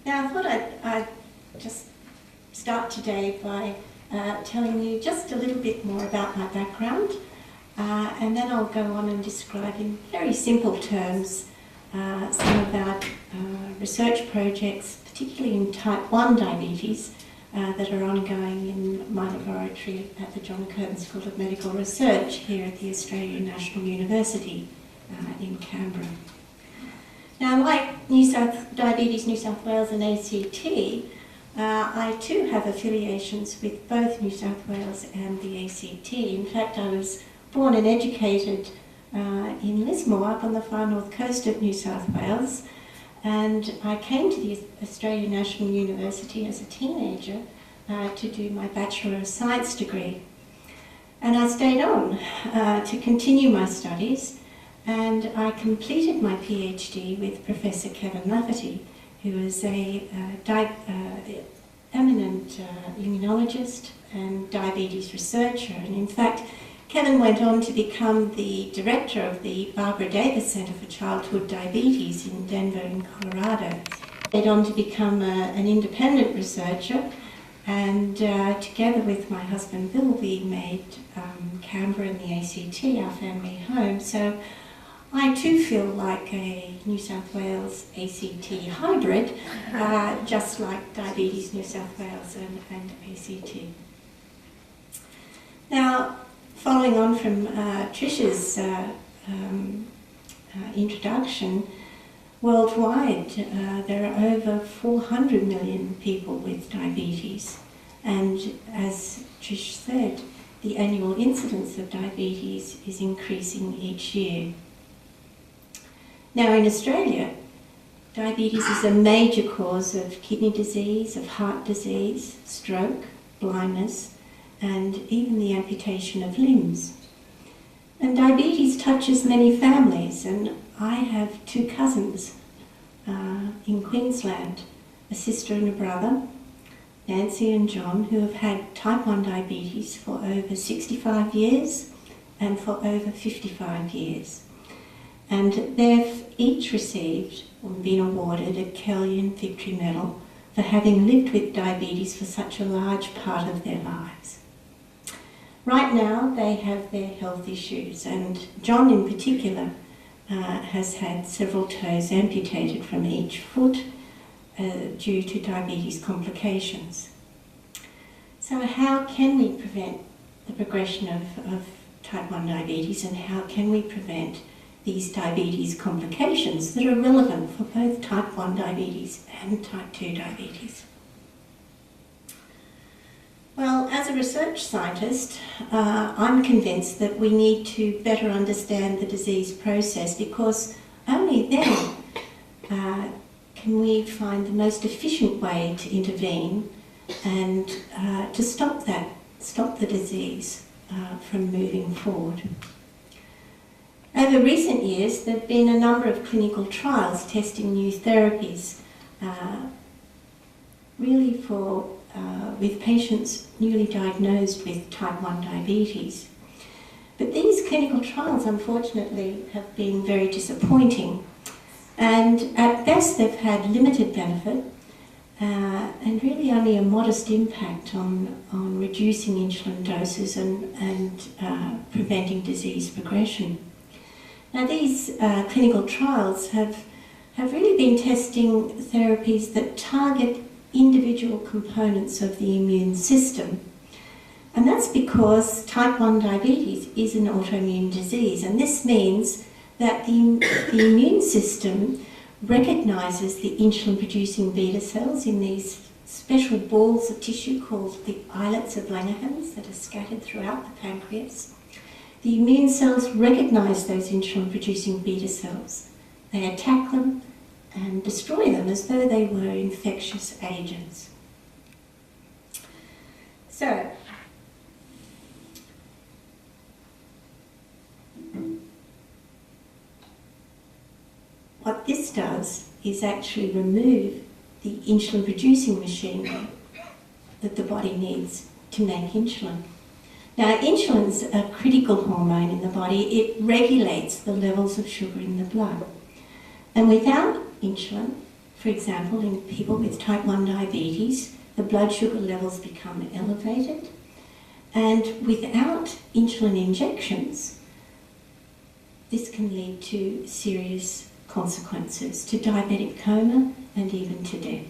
Now I thought I'd just start today by telling you just a little bit more about my background, and then I'll go on and describe in very simple terms some of our research projects, particularly in type 1 diabetes, that are ongoing in my laboratory at the John Curtin School of Medical Research here at the Australian National University in Canberra. Now, like Diabetes New South Wales and ACT, I too have affiliations with both New South Wales and the ACT. In fact, I was born and educated in Lismore, up on the far north coast of New South Wales, and I came to the Australian National University as a teenager to do my Bachelor of Science degree. And I stayed on to continue my studies, and I completed my PhD with Professor Kevin Lafferty, who is a eminent immunologist and diabetes researcher. And in fact, Kevin went on to become the director of the Barbara Davis Center for Childhood Diabetes in Denver, in Colorado. He went on to become an independent researcher, and together with my husband Bill, we made Canberra and the ACT our family home. So I too feel like a New South Wales ACT hybrid, just like Diabetes New South Wales and ACT. Now, following on from Trish's introduction, worldwide there are over 400 million people with diabetes, and as Trish said, the annual incidence of diabetes is increasing each year. Now in Australia, diabetes is a major cause of kidney disease, of heart disease, stroke, blindness, and even the amputation of limbs. And diabetes touches many families, and I have two cousins in Queensland, a sister and a brother, Nancy and John, who have had type 1 diabetes for over 65 years and for over 55 years. And they've each received or been awarded a Kellyan Victory Medal for having lived with diabetes for such a large part of their lives. Right now they have their health issues, and John in particular has had several toes amputated from each foot due to diabetes complications. So how can we prevent the progression of type 1 diabetes, and how can we prevent these diabetes complications that are relevant for both type 1 diabetes and type 2 diabetes? Well, as a research scientist, I'm convinced that we need to better understand the disease process, because only then can we find the most efficient way to intervene and to stop the disease from moving forward. Over recent years, there have been a number of clinical trials testing new therapies, really with patients newly diagnosed with type 1 diabetes. But these clinical trials, unfortunately, have been very disappointing, and at best they've had limited benefit and really only a modest impact on reducing insulin doses and preventing disease progression. Now, these clinical trials have really been testing therapies that target individual components of the immune system. And that's because type 1 diabetes is an autoimmune disease, and this means that the immune system recognises the insulin-producing beta cells in these special balls of tissue called the islets of Langerhans that are scattered throughout the pancreas. The immune cells recognise those insulin-producing beta cells. They attack them and destroy them as though they were infectious agents. So, what this does is actually remove the insulin-producing machinery that the body needs to make insulin. Now, insulin's a critical hormone in the body. It regulates the levels of sugar in the blood. And without insulin, For example, in people with type 1 diabetes, the blood sugar levels become elevated, and without insulin injections, this can lead to serious consequences, to diabetic coma and even to death.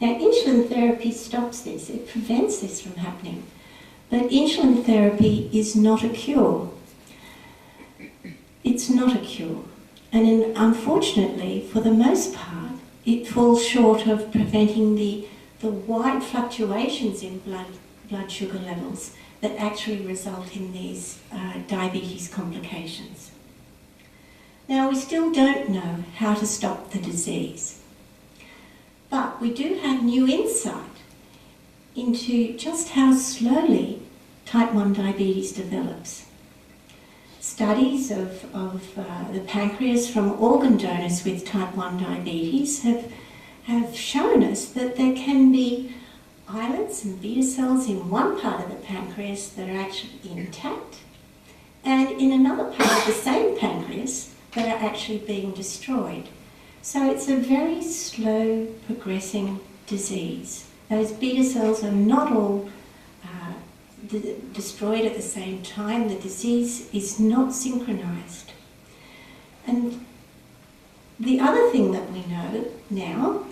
Now, insulin therapy stops this, it prevents this from happening, but insulin therapy is not a cure. It's not a cure, and unfortunately, for the most part, it falls short of preventing the wide fluctuations in blood sugar levels that actually result in these diabetes complications. Now, we still don't know how to stop the disease, but we do have new insight into just how slowly type 1 diabetes develops. Studies of the pancreas from organ donors with type 1 diabetes have shown us that there can be islets and beta cells in one part of the pancreas that are actually intact, and in another part of the same pancreas that are actually being destroyed. So it's a very slow progressing disease. Those beta cells are not all destroyed at the same time. The disease is not synchronized. And the other thing that we know now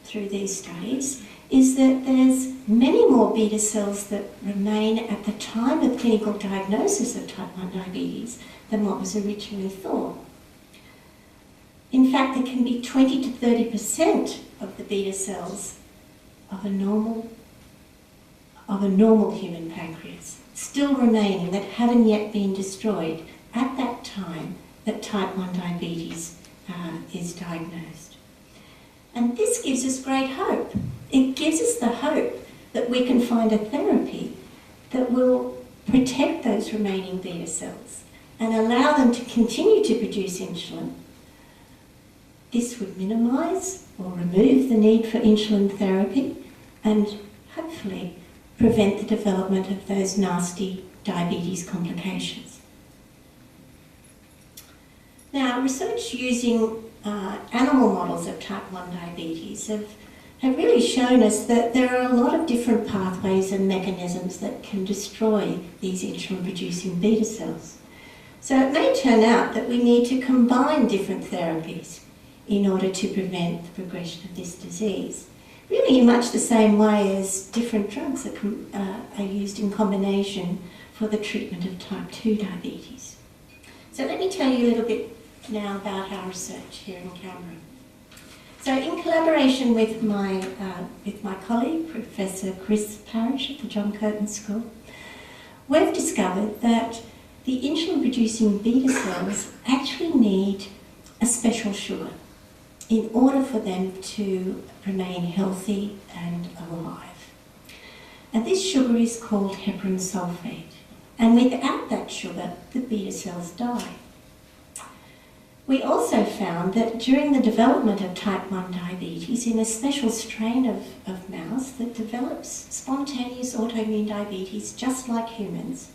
through these studies is that there's many more beta cells that remain at the time of clinical diagnosis of type 1 diabetes than what was originally thought. In fact, there can be 20 to 30% of the beta cells of a normal human pancreas still remaining that haven't yet been destroyed at that time that type 1 diabetes is diagnosed. And this gives us great hope. It gives us the hope that we can find a therapy that will protect those remaining beta cells and allow them to continue to produce insulin. This would minimise or remove the need for insulin therapy and hopefully prevent the development of those nasty diabetes complications. Now, research using animal models of type 1 diabetes have really shown us that there are a lot of different pathways and mechanisms that can destroy these insulin-producing beta cells. So it may turn out that we need to combine different therapies in order to prevent the progression of this disease. Really in much the same way as different drugs are used in combination for the treatment of type 2 diabetes. So let me tell you a little bit now about our research here in Canberra. So in collaboration with my colleague, Professor Chris Parrish at the John Curtin School, we've discovered that the insulin-producing beta cells actually need a special sugar in order for them to remain healthy and alive. And this sugar is called heparan sulfate. And without that sugar, the beta cells die. We also found that during the development of type 1 diabetes in a special strain of mouse that develops spontaneous autoimmune diabetes just like humans,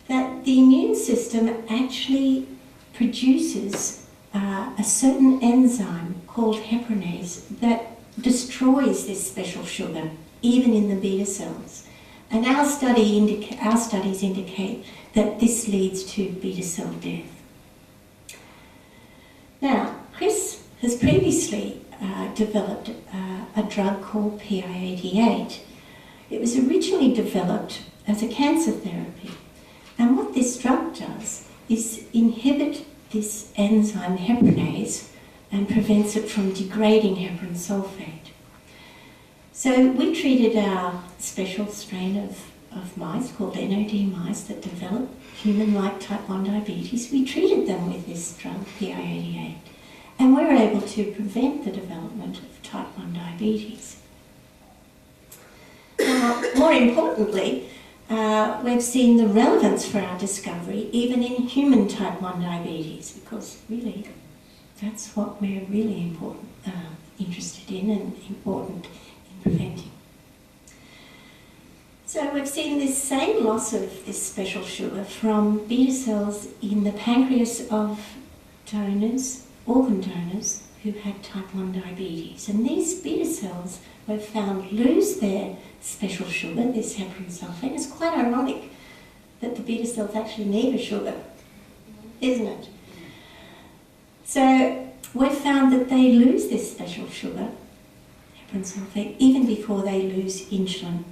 that the immune system actually produces a certain enzyme called heparinase that destroys this special sugar, even in the beta cells. And our studies indicate that this leads to beta cell death. Now, Chris has previously developed a drug called PI88. It was originally developed as a cancer therapy. And what this drug does is inhibit this enzyme heparinase and prevents it from degrading heparan sulfate. So we treated our special strain of mice called NOD mice that develop human-like type 1 diabetes. We treated them with this drug, PI88, and we were able to prevent the development of type 1 diabetes. Now, more importantly, we've seen the relevance for our discovery even in human type 1 diabetes, because really that's what we're really interested in and important in preventing. So we've seen this same loss of this special sugar from beta cells in the pancreas of donors, organ donors, who had type 1 diabetes. And these beta cells were found lose their special sugar, this heparan sulfate. It's quite ironic that the beta cells actually need a sugar, isn't it? So we found that they lose this special sugar, heparan sulfate, even before they lose insulin.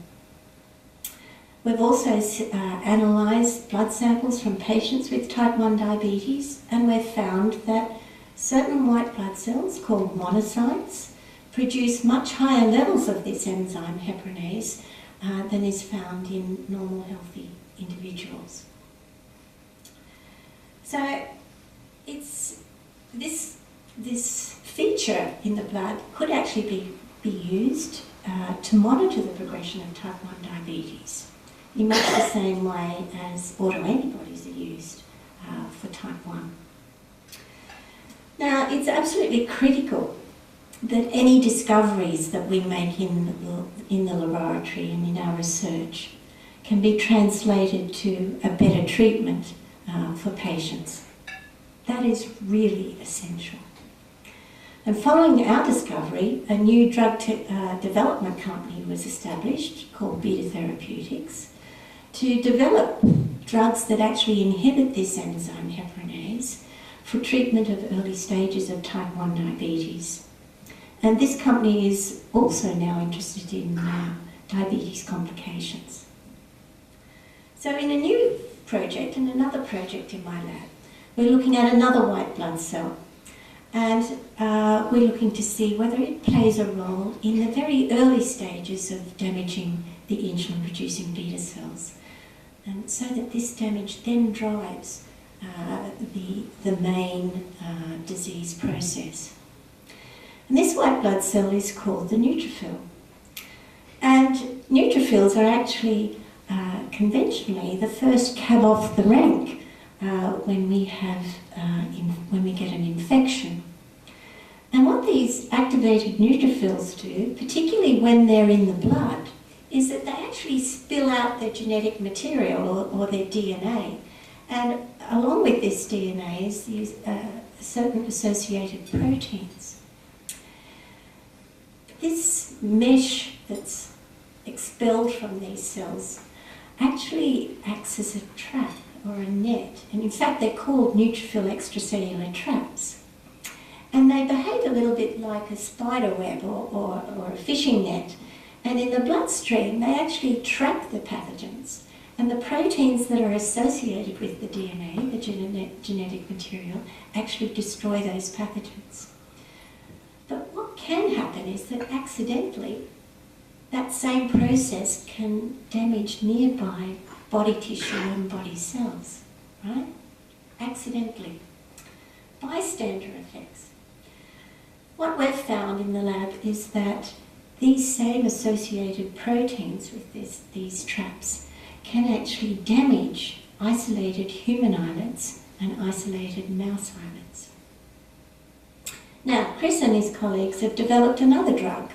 We've also analysed blood samples from patients with type 1 diabetes, and we've found that certain white blood cells, called monocytes, produce much higher levels of this enzyme, heparinase, than is found in normal healthy individuals. So it's this feature in the blood could actually be used to monitor the progression of type 1 diabetes in much the same way as autoantibodies are used for type 1. Now, it's absolutely critical that any discoveries that we make in the laboratory and in our research can be translated to a better treatment for patients. That is really essential. And following our discovery, a new drug development company was established called Beta Therapeutics to develop drugs that actually inhibit this enzyme, heparinase, for treatment of early stages of type 1 diabetes. And this company is also now interested in diabetes complications. So in a new project and another project in my lab, we're looking at another white blood cell, and we're looking to see whether it plays a role in the very early stages of damaging the insulin-producing beta cells, and so that this damage then drives the main disease process. And this white blood cell is called the neutrophil. And neutrophils are actually conventionally the first cab off the rank when we get an infection. And what these activated neutrophils do, particularly when they're in the blood, is that they actually spill out their genetic material or their DNA. And along with this DNA is these certain associated proteins. This mesh that's expelled from these cells actually acts as a trap or a net. And in fact, they're called neutrophil extracellular traps. And they behave a little bit like a spider web or a fishing net. And in the bloodstream, they actually trap the pathogens. And the proteins that are associated with the DNA, the genetic material, actually destroy those pathogens. But what can happen is that accidentally, that same process can damage nearby body tissue and body cells, right? Accidentally. Bystander effects. What we've found in the lab is that these same associated proteins with these traps can actually damage isolated human islets and isolated mouse islets. Now, Chris and his colleagues have developed another drug,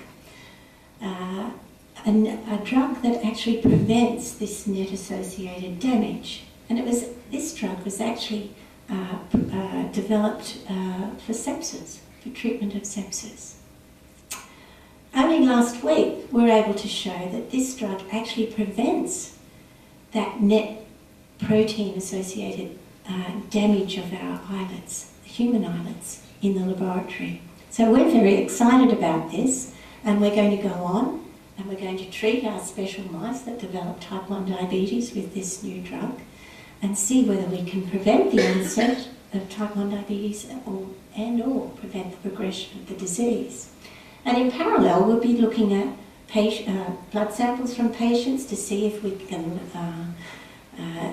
a drug that actually prevents this net-associated damage. And this drug was actually developed for sepsis, for treatment of sepsis. Only last week we were able to show that this drug actually prevents that net protein-associated damage of our islets, human islets, in the laboratory. So we're very excited about this, and we're going to go on and we're going to treat our special mice that develop type 1 diabetes with this new drug and see whether we can prevent the onset of type 1 diabetes or prevent the progression of the disease. And in parallel, we'll be looking at blood samples from patients to see if we can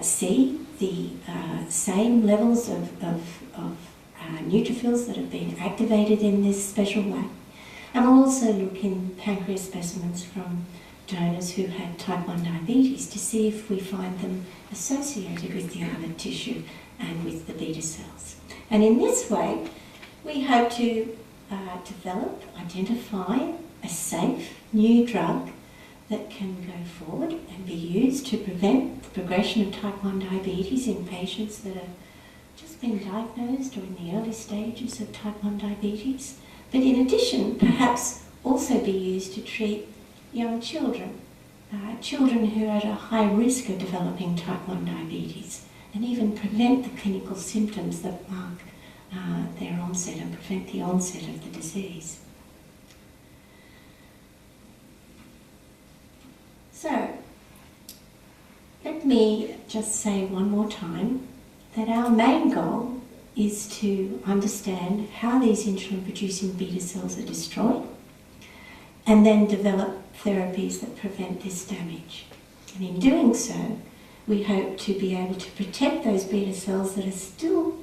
see the same levels of neutrophils that have been activated in this special way. And we'll also look in pancreas specimens from donors who had type 1 diabetes to see if we find them associated with the islet tissue and with the beta cells. And in this way, we hope to identify a safe new drug that can go forward and be used to prevent the progression of type 1 diabetes in patients that have just been diagnosed or in the early stages of type 1 diabetes, but in addition, perhaps also be used to treat young children, children who are at a high risk of developing type 1 diabetes, and even prevent the clinical symptoms that mark their onset and prevent the onset of the disease. So, let me just say one more time that our main goal is to understand how these insulin-producing beta cells are destroyed and then develop therapies that prevent this damage. And in doing so, we hope to be able to protect those beta cells that are still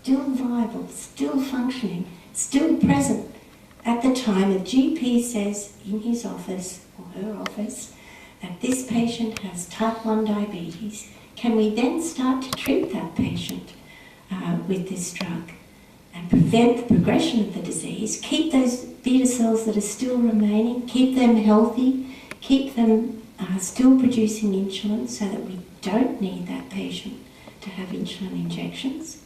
viable, still functioning, still present at the time a GP says in his office or her office that this patient has type 1 diabetes. Can we then start to treat that patient with this drug and prevent the progression of the disease, keep those beta cells that are still remaining, keep them healthy, keep them still producing insulin so that we don't need that patient to have insulin injections.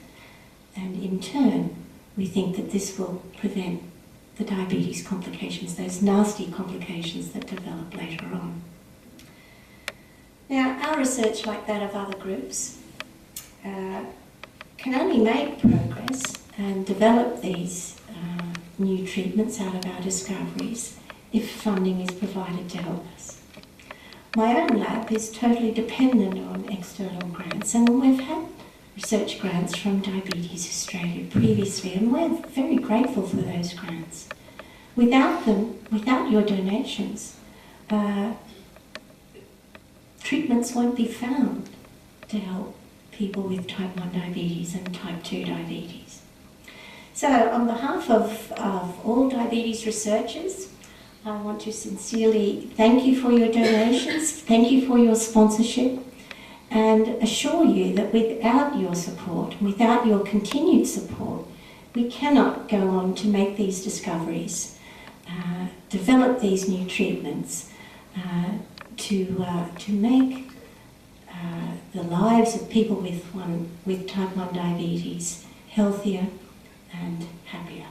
And in turn, we think that this will prevent the diabetes complications, those nasty complications that develop later on. Now, our research, like that of other groups, can only make progress and develop these new treatments out of our discoveries if funding is provided to help us. My own lab is totally dependent on external grants, and we've had research grants from Diabetes Australia previously, and we're very grateful for those grants. Without them, without your donations, treatments won't be found to help people with type 1 diabetes and type 2 diabetes. So on behalf of all diabetes researchers, I want to sincerely thank you for your donations, thank you for your sponsorship, and assure you that without your support, without your continued support, we cannot go on to make these discoveries, develop these new treatments, to make the lives of people with type 1 diabetes healthier and happier.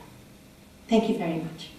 Thank you very much.